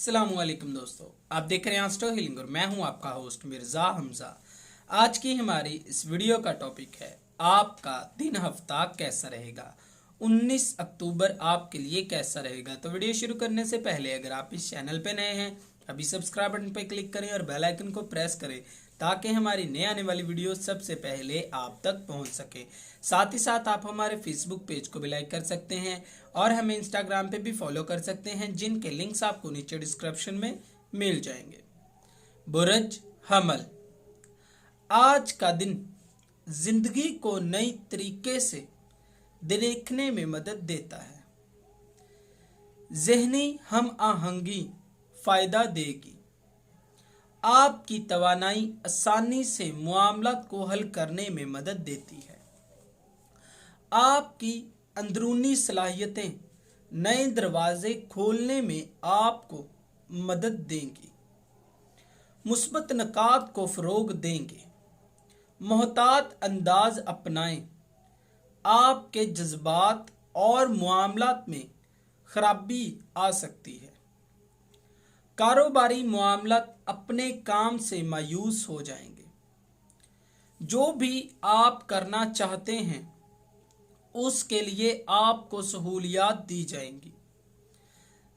अस्सलामुअलैकुम दोस्तों, आप देख रहे हैं एस्ट्रो हीलिंग और मैं हूं आपका होस्ट मिर्ज़ा हमजा। आज की हमारी इस वीडियो का टॉपिक है आपका दिन हफ्ता कैसा रहेगा। 19 अक्टूबर आपके लिए कैसा रहेगा। तो वीडियो शुरू करने से पहले अगर आप इस चैनल पे नए हैं अभी सब्सक्राइब बटन पर क्लिक करें और बेल आइकन को प्रेस करें ताकि हमारी नए आने वाली वीडियो सबसे पहले आप तक पहुंच सके। साथ ही साथ आप हमारे फेसबुक पेज को भी लाइक कर सकते हैं और हमें इंस्टाग्राम पे भी फॉलो कर सकते हैं, जिनके लिंक्स आपको नीचे डिस्क्रिप्शन में मिल जाएंगे। बुरज हमल, आज का दिन जिंदगी को नई तरीके से देखने में मदद देता है। ज़हनी हम आहंगी फायदा देगी। आपकी तवानाई आसानी से मामलात को हल करने में मदद देती है। आपकी अंदरूनी सलाहियतें नए दरवाजे खोलने में आपको मदद देंगी, मुस्बत नकात को फ़रोग देंगे। मोहतात अंदाज अपनाएं। आपके जज्बात और मामलात में खराबी आ सकती है। कारोबारी मामलात अपने काम से मायूस हो जाएंगे। जो भी आप करना चाहते हैं उसके लिए आपको सहूलियात दी जाएंगी।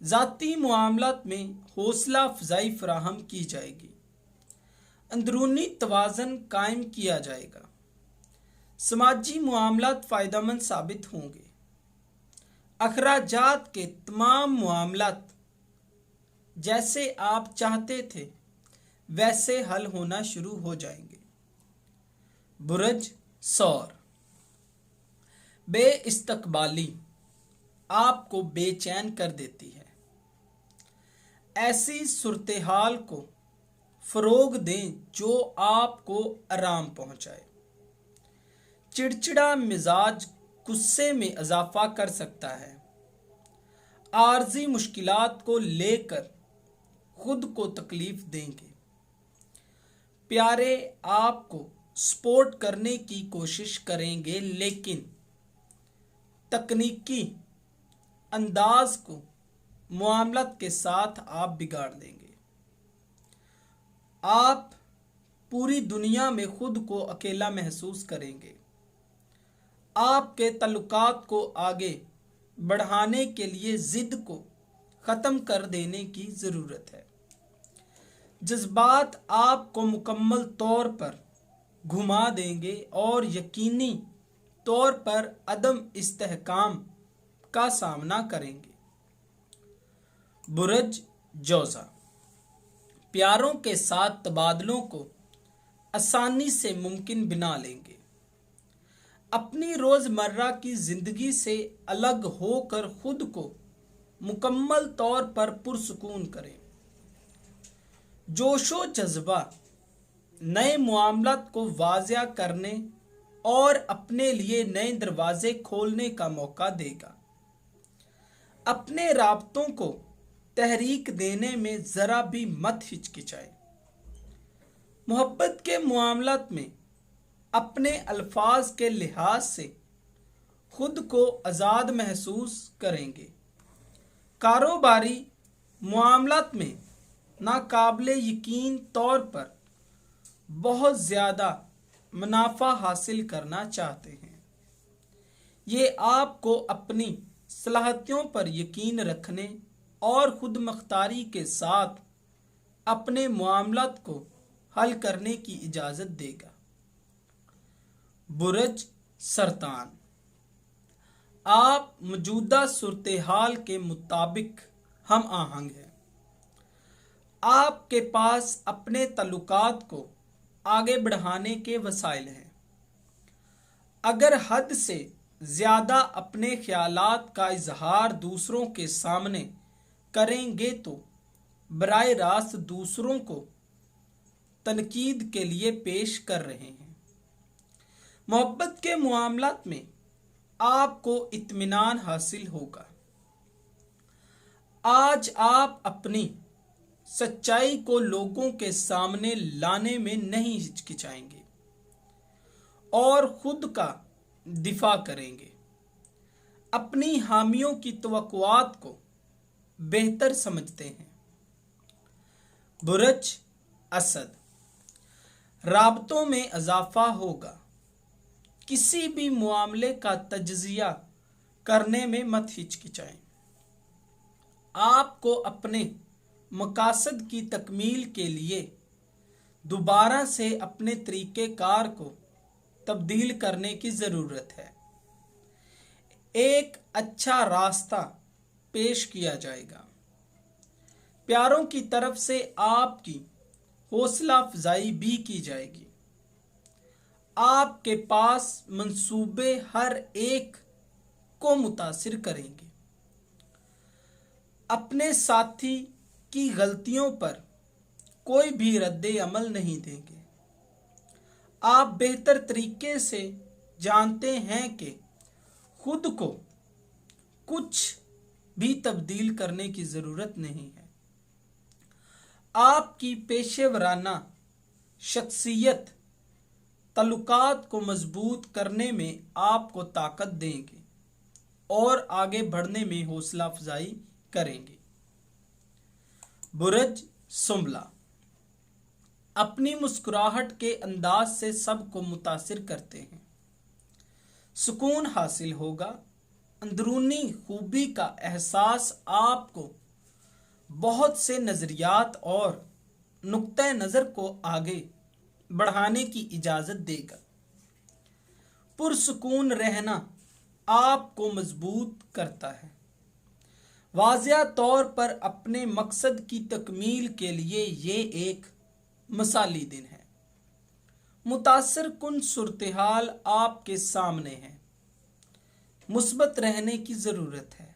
ज़ाती मामलात में हौसला अफजाई फराहम की जाएगी। अंदरूनी तवाज़न कायम किया जाएगा। समाजी मामलात फ़ायदेमंद साबित होंगे। अखराजात के तमाम मामलात जैसे आप चाहते थे वैसे हल होना शुरू हो जाएंगे। बुरज सौर, बेइस्तकबाली आपको बेचैन कर देती है। ऐसी सूरत हाल को फ़रोग दें जो आपको आराम पहुंचाए। चिड़चिड़ा मिजाज गुस्से में इजाफा कर सकता है। आर्जी मुश्किलात को लेकर खुद को तकलीफ देंगे। प्यारे आपको सपोर्ट करने की कोशिश करेंगे, लेकिन तकनीकी अंदाज को मामलात के साथ आप बिगाड़ देंगे। आप पूरी दुनिया में खुद को अकेला महसूस करेंगे। आपके तल्लुकात को आगे बढ़ाने के लिए जिद को ख़त्म कर देने की ज़रूरत है। जज्बात आपको मुकम्मल तौर पर घुमा देंगे और यकीनी तौर पर अदम इस्तेहकाम का सामना करेंगे। बुरज जोज़ा, प्यारों के साथ तबादलों को आसानी से मुमकिन बना लेंगे। अपनी रोज़मर्रा की ज़िंदगी से अलग होकर खुद को मुकम्मल तौर पर पुरसुकून करें। जोशो जज्बा नए मामलात को वाज़िया करने और अपने लिए नए दरवाजे खोलने का मौका देगा। अपने राब्तों को तहरीक देने में ज़रा भी मत हिचकिचाएं। मोहब्बत के मामलात में अपने अल्फाज के लिहाज से खुद को आज़ाद महसूस करेंगे। कारोबारी मामलात में नाकाबिले यकीन तौर पर बहुत ज़्यादा मुनाफा हासिल करना चाहते हैं। ये आपको अपनी सलाहियतों पर यकीन रखने और खुद मुख्तारी के साथ अपने मामलात को हल करने की इजाज़त देगा। बुरज सरतान, आप मौजूदा सूरत हाल के मुताबिक हम आहंग हैं। आपके पास अपने तल्लुकात को आगे बढ़ाने के वसाइल हैं। अगर हद से ज़्यादा अपने ख्यालात का इजहार दूसरों के सामने करेंगे तो बराह रास्त दूसरों को तनकीद के लिए पेश कर रहे हैं। मोहब्बत के मामलात में आपको इत्मीनान हासिल होगा। आज आप अपनी सच्चाई को लोगों के सामने लाने में नहीं हिचकिचाएंगे और खुद का दिफा करेंगे। अपनी हामियों की तवक्कुआत को बेहतर समझते हैं। बुरज असद, राबतों में इजाफा होगा। किसी भी मामले का तज्जिया करने में मत हिचकिचाएं। आपको अपने मकासद की तकमील के लिए दोबारा से अपने तरीक़ेकार को तब्दील करने की ज़रूरत है। एक अच्छा रास्ता पेश किया जाएगा। प्यारों की तरफ से आपकी हौसला अफजाई भी की जाएगी। आपके पास मंसूबे हर एक को मुतासिर करेंगे। अपने साथी की गलतियों पर कोई भी रद्दे अमल नहीं देंगे। आप बेहतर तरीके से जानते हैं कि खुद को कुछ भी तब्दील करने की ज़रूरत नहीं है। आपकी पेशेवराना शख्सियत तल्लुकात को मजबूत करने में आपको ताकत देंगे और आगे बढ़ने में हौसला अफजाई करेंगे। बुरज सुम्बला, अपनी मुस्कुराहट के अंदाज से सबको मुतासिर करते हैं। सुकून हासिल होगा। अंदरूनी खूबी का एहसास आपको बहुत से नज़रियात और नुक्ते नज़र को आगे बढ़ाने की इजाज़त देगा। पुरसुकून रहना आपको मजबूत करता है। वाज़िया तौर पर अपने मकसद की तकमील के लिए ये एक मिसाली दिन है। मुतासिर कुन सूरत-ए-हाल आपके सामने है। मुस्बत रहने की ज़रूरत है।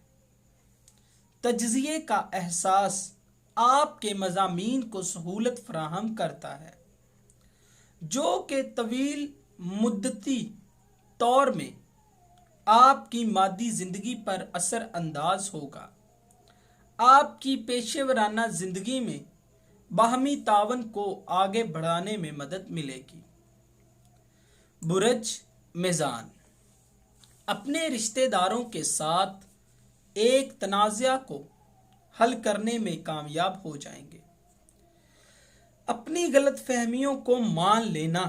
तज्ज़िये का एहसास आपके मज़ामीन को सहूलत फराहम करता है, जो कि तवील मुद्दती तौर में आपकी मादी ज़िंदगी पर असर अंदाज होगा। आपकी पेशेवराना ज़िंदगी में बाहमी तावन को आगे बढ़ाने में मदद मिलेगी। बुरज मीज़ान, अपने रिश्तेदारों के साथ एक तनाज़ा को हल करने में कामयाब हो जाएंगे। अपनी गलतफहमियों को मान लेना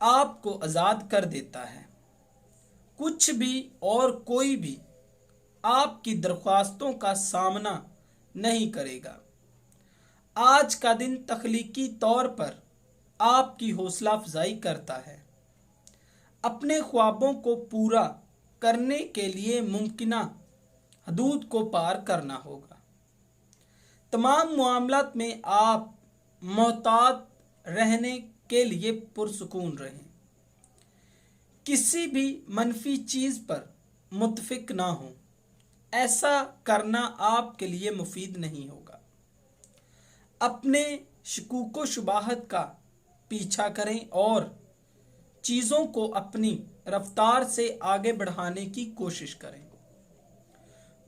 आपको आज़ाद कर देता है। कुछ भी और कोई भी आपकी दरख्वास्तों का सामना नहीं करेगा। आज का दिन तख्लीकी तौर पर आपकी हौसला अफजाई करता है। अपने ख्वाबों को पूरा करने के लिए मुमकिना हदूद को पार करना होगा। तमाम मामलात में आप मोहतात रहने के लिए पुरसुकून रहें। किसी भी मनफी चीज़ पर मुत्तफिक ना हो। ऐसा करना आपके लिए मुफीद नहीं होगा। अपने शकूक शुबाहत का पीछा करें और चीज़ों को अपनी रफ्तार से आगे बढ़ाने की कोशिश करें।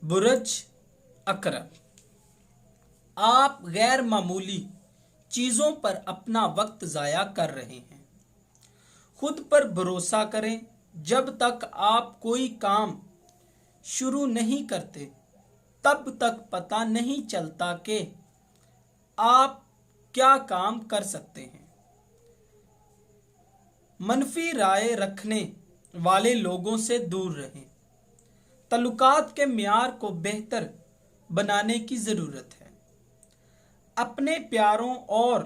बुरज अकरम, आप गैर मामूली चीज़ों पर अपना वक्त ज़ाया कर रहे हैं। खुद पर भरोसा करें। जब तक आप कोई काम शुरू नहीं करते तब तक पता नहीं चलता कि आप क्या काम कर सकते हैं। मनफी राय रखने वाले लोगों से दूर रहें। तल्लुकात के मियार को बेहतर बनाने की ज़रूरत है। अपने प्यारों और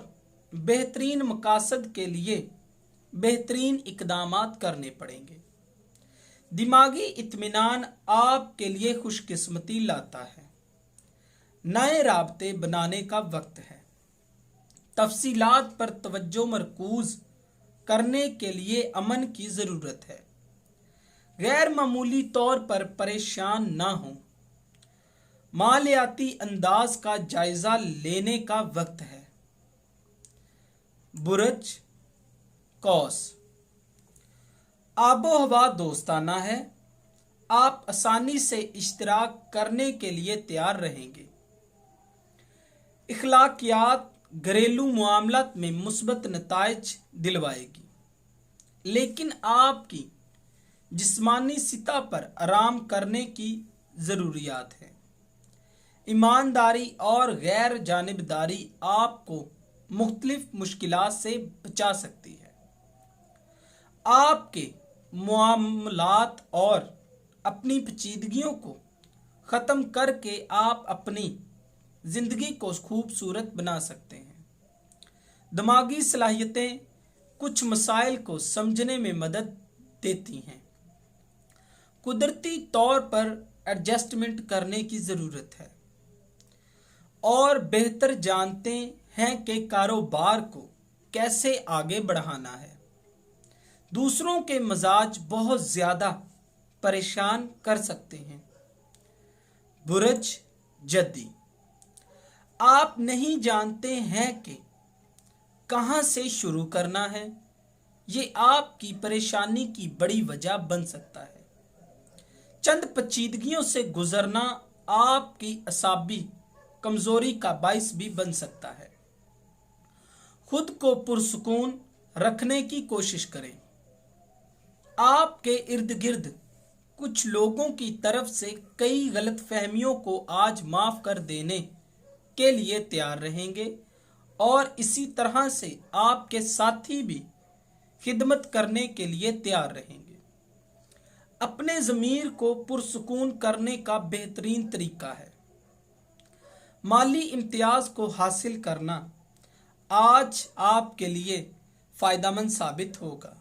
बेहतरीन मकासद के लिए बेहतरीन इक़दामात करने पड़ेंगे। दिमागी इत्मीनान आपके लिए खुशकिस्मती लाता है। नए राबते बनाने का वक्त है। तफसीलात पर तवज्जो मरकूज करने के लिए अमन की ज़रूरत है। गैर मामूली तौर पर परेशान ना हो। मालियाती अंदाज का जायज़ा लेने का वक्त है। बुरज कौस, आबो हवा दोस्ताना है। आप आसानी से इश्तराक करने के लिए तैयार रहेंगे। इखलाकियात घरेलू मामलात में मुस्बत नताइज दिलवाएगी, लेकिन आपकी जिस्मानी सतह पर आराम करने की ज़रूरियात है। ईमानदारी और गैर जानिबदारी आपको मुख्तलिफ मुश्किलात से बचा सकती है। आपके मामलात और अपनी पेचीदगियों को ख़त्म करके आप अपनी ज़िंदगी को खूबसूरत बना सकते हैं। दिमागी सलाहियतें कुछ मसाइल को समझने में मदद देती हैं। कुदरती तौर पर एडजस्टमेंट करने की ज़रूरत है और बेहतर जानते हैं कि कारोबार को कैसे आगे बढ़ाना है। दूसरों के मिजाज बहुत ज़्यादा परेशान कर सकते हैं। बुरज जद्दी, आप नहीं जानते हैं कि कहां से शुरू करना है। ये आपकी परेशानी की बड़ी वजह बन सकता है। चंद पेचीदगियों से गुजरना आपकी असाबी कमजोरी का बाइस भी बन सकता है। खुद को पुरसुकून रखने की कोशिश करें। आपके इर्द गिर्द कुछ लोगों की तरफ से कई गलतफहमियों को आज माफ कर देने के लिए तैयार रहेंगे और इसी तरह से आपके साथी भी खिदमत करने के लिए तैयार रहेंगे। अपने ज़मीर को पुरसुकून करने का बेहतरीन तरीका है। माली इम्तियाज को हासिल करना आज आपके लिए फ़ायदेमंद साबित होगा।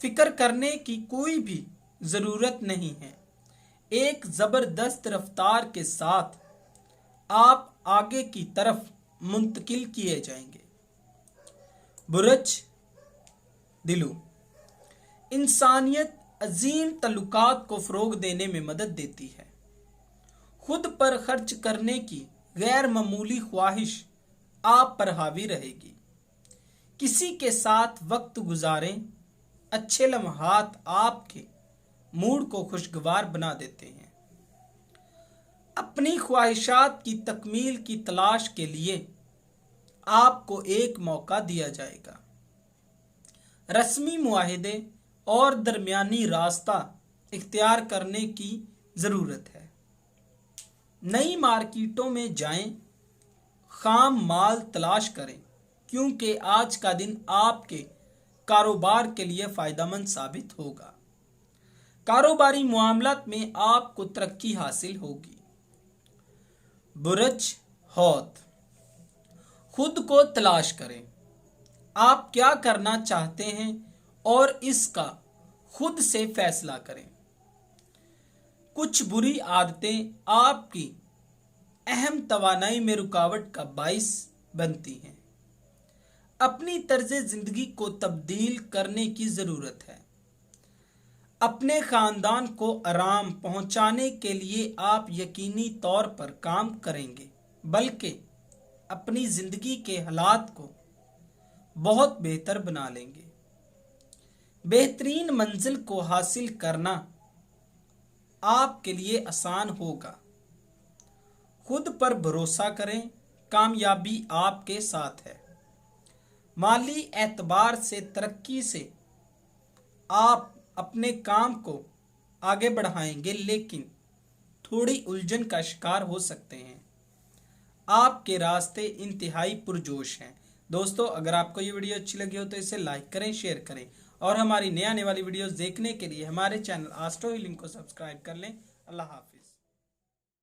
फिक्र करने की कोई भी ज़रूरत नहीं है। एक ज़बरदस्त रफ्तार के साथ आप आगे की तरफ मुंतकिल किए जाएंगे। बुरज दिलू, इंसानियत अजीम तल्लुकात को फ़रोग देने में मदद देती है। खुद पर खर्च करने की गैर मामूली ख्वाहिश आप पर हावी रहेगी। किसी के साथ वक्त गुजारें। अच्छे लम्हात आपके मूड को खुशगवार बना देते हैं। अपनी ख्वाहिशात की तकमील की तलाश के लिए आपको एक मौका दिया जाएगा। रस्मी मुआहिदे और दरमियानी रास्ता इख्तियार करने की ज़रूरत है। नई मार्केटों में जाएं, खाम माल तलाश करें, क्योंकि आज का दिन आपके कारोबार के लिए फ़ायदेमंद साबित होगा। कारोबारी मामलात में आपको तरक्की हासिल होगी। बुरज हौत, खुद को तलाश करें। आप क्या करना चाहते हैं और इसका खुद से फैसला करें। कुछ बुरी आदतें आपकी अहम तवानाई में रुकावट का बाइस बनती हैं। अपनी तर्ज जिंदगी को तब्दील करने की ज़रूरत है। अपने ख़ानदान को आराम पहुंचाने के लिए आप यकीनी तौर पर काम करेंगे, बल्कि अपनी ज़िंदगी के हालात को बहुत बेहतर बना लेंगे। बेहतरीन मंजिल को हासिल करना आपके लिए आसान होगा। खुद पर भरोसा करें, कामयाबी आपके साथ है। माली एतबार से तरक्की से आप अपने काम को आगे बढ़ाएंगे, लेकिन थोड़ी उलझन का शिकार हो सकते हैं। आपके रास्ते इंतहाई पुरजोश हैं। दोस्तों, अगर आपको ये वीडियो अच्छी लगी हो तो इसे लाइक करें, शेयर करें और हमारी नए आने वाली वीडियोस देखने के लिए हमारे चैनल एस्ट्रो हीलिंग को सब्सक्राइब कर लें। अल्लाह हाफिज़।